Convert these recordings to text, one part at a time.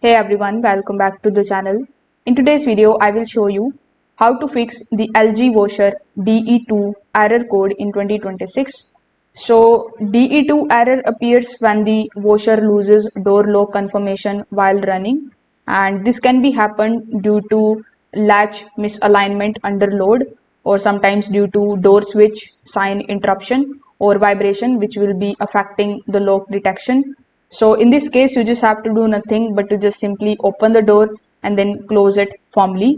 Hey everyone, welcome back to the channel. In today's video, I will show you how to fix the LG washer DE2 error code in 2026. So DE2 error appears when the washer loses door lock confirmation while running, and this can be happened due to latch misalignment under load, or sometimes due to door switch sign interruption or vibration, which will be affecting the lock detection. So in this case, you just have to do nothing but to just simply open the door and then close it firmly.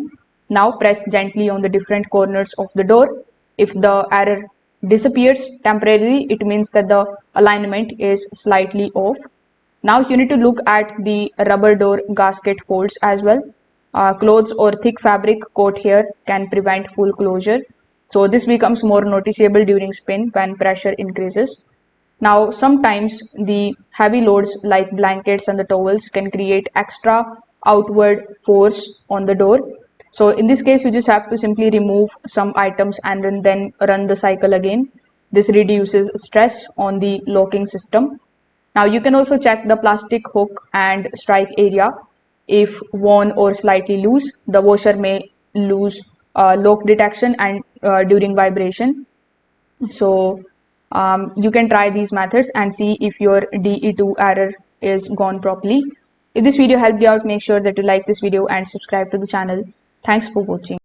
Now press gently on the different corners of the door. If the error disappears temporarily, it means that the alignment is slightly off. Now you need to look at the rubber door gasket folds as well. Clothes or thick fabric caught here can prevent full closure. So this becomes more noticeable during spin when pressure increases. Now, sometimes the heavy loads like blankets and the towels can create extra outward force on the door. So in this case, you just have to simply remove some items and then run the cycle again. This reduces stress on the locking system. Now you can also check the plastic hook and strike area. If worn or slightly loose, the washer may lose lock detection and during vibration. So you can try these methods and see if your DE2 error is gone properly. If this video helped you out, make sure that you like this video and subscribe to the channel. Thanks for watching.